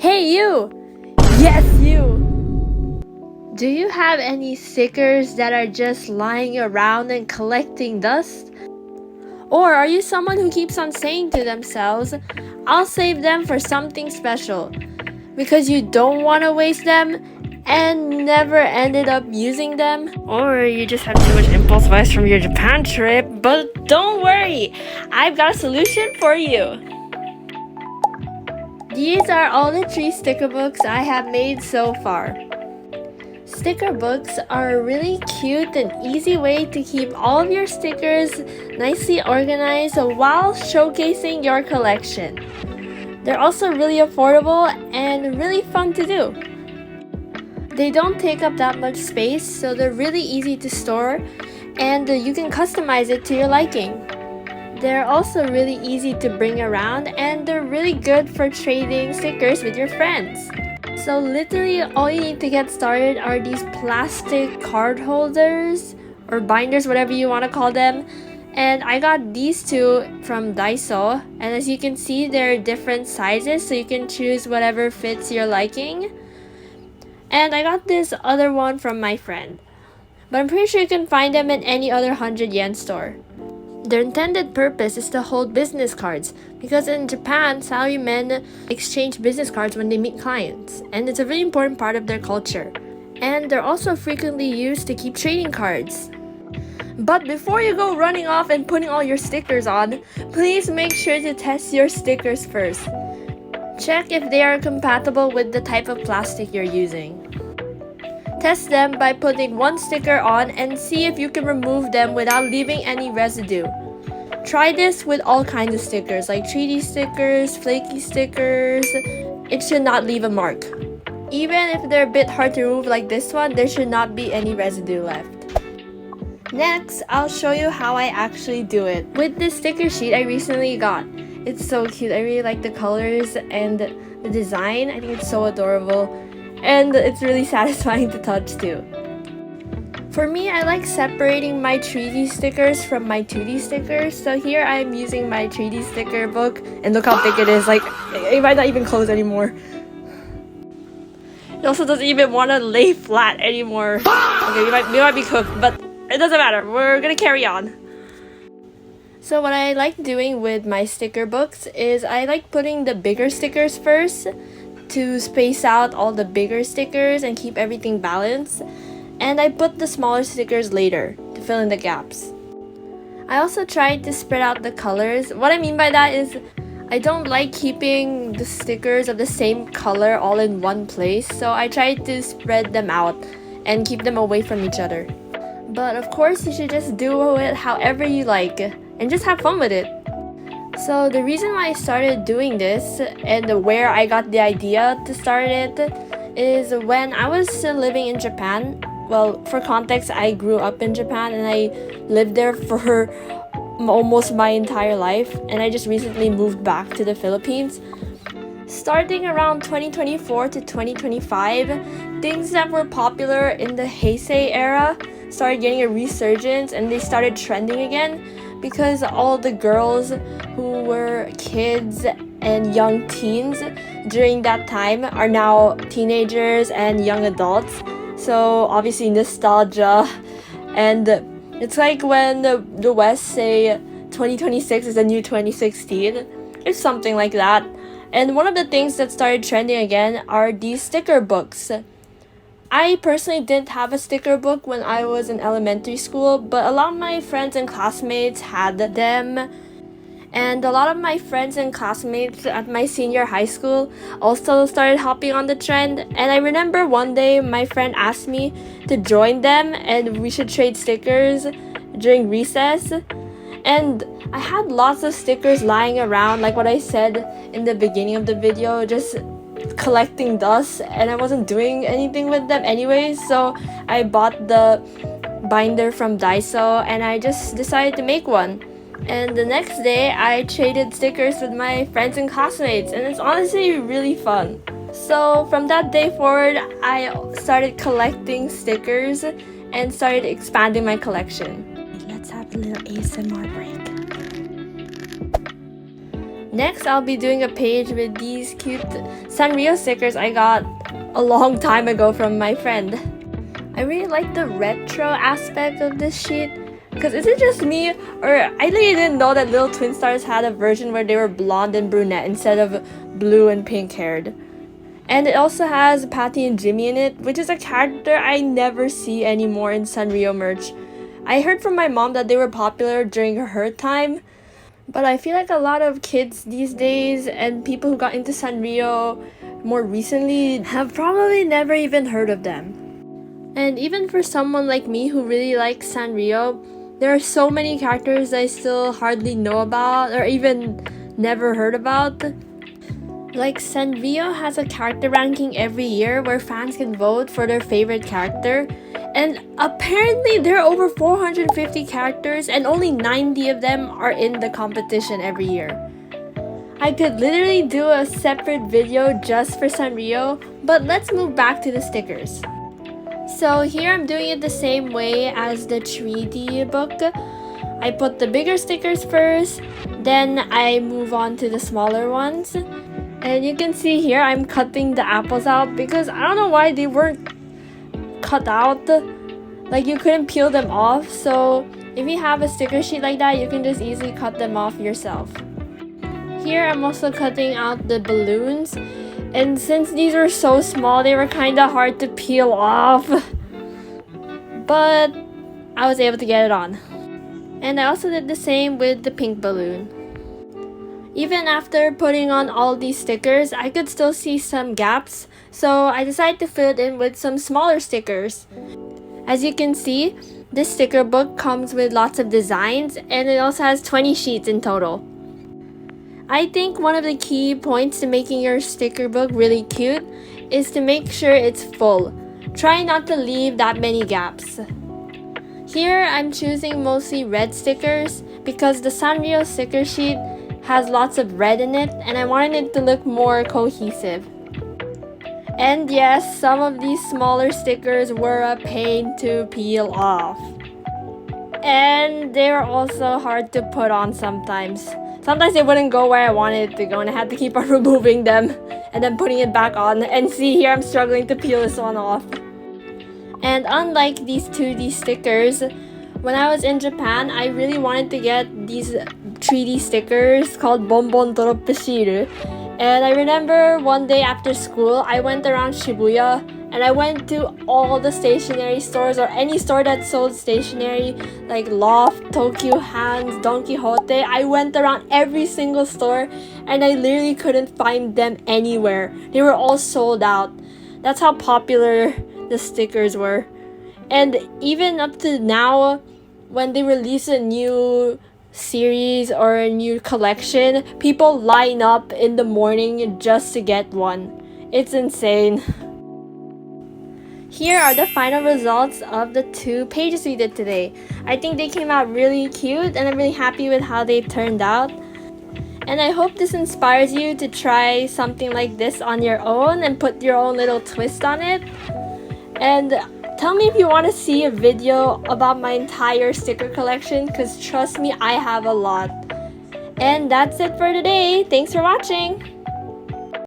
Hey you! Yes, you! Do you have any stickers that are just lying around and collecting dust? Or are you someone who keeps on saying to themselves, I'll save them for something special, because you don't want to waste them and never ended up using them? Or you just have too much impulse buys from your Japan trip, but don't worry, I've got a solution for you. These are all the 3 sticker books I have made so far. Sticker books are a really cute and easy way to keep all of your stickers nicely organized while showcasing your collection. They're also really affordable and really fun to do. They don't take up that much space, so they're really easy to store, and you can customize it to your liking. They're also really easy to bring around, and they're really good for trading stickers with your friends. So literally all you need to get started are these plastic card holders or binders, whatever you want to call them. And I got these 2 from Daiso, and as you can see, they're different sizes, so you can choose whatever fits your liking. And I got this other one from my friend, but I'm pretty sure you can find them in any other 100 yen store. Their intended purpose is to hold business cards, because in Japan, salarymen exchange business cards when they meet clients, and it's a really important part of their culture. And they're also frequently used to keep trading cards. But before you go running off and putting all your stickers on, please make sure to test your stickers first. Check if they are compatible with the type of plastic you're using. Test them by putting 1 sticker on and see if you can remove them without leaving any residue. Try this with all kinds of stickers like 3D stickers, flaky stickers. It should not leave a mark. Even if they're a bit hard to remove like this one, there should not be any residue left. Next, I'll show you how I actually do it. With this sticker sheet I recently got. It's so cute. I really like the colors and the design. I think it's so adorable. And it's really satisfying to touch too. For me, I like separating my 3D stickers from my 2D stickers. So here I'm using my 3D sticker book, and look how thick it is. Like, it might not even close anymore. It also doesn't even want to lay flat anymore. Okay, you might be cooked, but it doesn't matter. We're gonna carry on. So what I like doing with my sticker books is I like putting the bigger stickers first, to space out all the bigger stickers and keep everything balanced, and I put the smaller stickers later to fill in the gaps. I also tried to spread out the colors. What I mean by that is I don't like keeping the stickers of the same color all in one place, so I tried to spread them out and keep them away from each other. But of course, you should just do it however you like and just have fun with it. So the reason why I started doing this and where I got the idea to start it is when I was still living in Japan. Well, for context, I grew up in Japan and I lived there for almost my entire life, and I just recently moved back to the Philippines. Starting around 2024 to 2025, things that were popular in the Heisei era started getting a resurgence, and they started trending again because all the girls who were kids and young teens during that time are now teenagers and young adults. So obviously nostalgia, and it's like when the West say 2026 is the new 2016. It's something like that. And one of the things that started trending again are these sticker books. I personally didn't have a sticker book when I was in elementary school, but a lot of my friends and classmates had them. And a lot of my friends and classmates at my senior high school also started hopping on the trend. And I remember one day my friend asked me to join them and we should trade stickers during recess. And I had lots of stickers lying around, like what I said in the beginning of the video, just collecting dust, and I wasn't doing anything with them anyway, so I bought the binder from Daiso and I just decided to make one. And the next day I traded stickers with my friends and classmates, and it's honestly really fun. So from that day forward, I started collecting stickers and started expanding my collection. Let's have a little ASMR break. Next, I'll be doing a page with these cute Sanrio stickers I got a long time ago from my friend. I really like the retro aspect of this sheet. Because is it just me, or I really didn't know that Little Twin Stars had a version where they were blonde and brunette instead of blue and pink haired. And it also has Patty and Jimmy in it, which is a character I never see anymore in Sanrio merch. I heard from my mom that they were popular during her time, but I feel like a lot of kids these days and people who got into Sanrio more recently have probably never even heard of them. And even for someone like me who really likes Sanrio, there are so many characters I still hardly know about or even never heard about. Like, Sanrio has a character ranking every year where fans can vote for their favorite character. And apparently there are over 450 characters and only 90 of them are in the competition every year. I could literally do a separate video just for Sanrio, but let's move back to the stickers. So here I'm doing it the same way as the 3D book. I put the bigger stickers first, then I move on to the smaller ones. And you can see here I'm cutting the apples out because I don't know why they weren't cut out. Like, you couldn't peel them off. So if you have a sticker sheet like that, you can just easily cut them off yourself. Here I'm also cutting out the balloons. And since these were so small, they were kind of hard to peel off. But I was able to get it on. And I also did the same with the pink balloon. Even after putting on all these stickers, I could still see some gaps. So I decided to fill it in with some smaller stickers. As you can see, this sticker book comes with lots of designs and it also has 20 sheets in total. I think one of the key points to making your sticker book really cute is to make sure it's full. Try not to leave that many gaps. Here I'm choosing mostly red stickers because the Sanrio sticker sheet has lots of red in it and I wanted it to look more cohesive. And yes, some of these smaller stickers were a pain to peel off. And they were also hard to put on sometimes. Sometimes they wouldn't go where I wanted it to go and I had to keep on removing them and then putting it back on. And see, here I'm struggling to peel this one off. And unlike these 2D stickers, when I was in Japan, I really wanted to get these 3D stickers called Bonbon Toropeshiru. And I remember one day after school, I went around Shibuya and I went to all the stationery stores or any store that sold stationery like Loft, Tokyo Hands, Don Quixote. I went around every single store and I literally couldn't find them anywhere. They were all sold out. That's how popular the stickers were. And even up to now, when they release a new series or a new collection, people line up in the morning just to get one. It's insane. Here are the final results of the 2 pages we did today. I think they came out really cute and I'm really happy with how they turned out. And I hope this inspires you to try something like this on your own and put your own little twist on it. And tell me if you want to see a video about my entire sticker collection, because trust me, I have a lot. And that's it for today. Thanks for watching.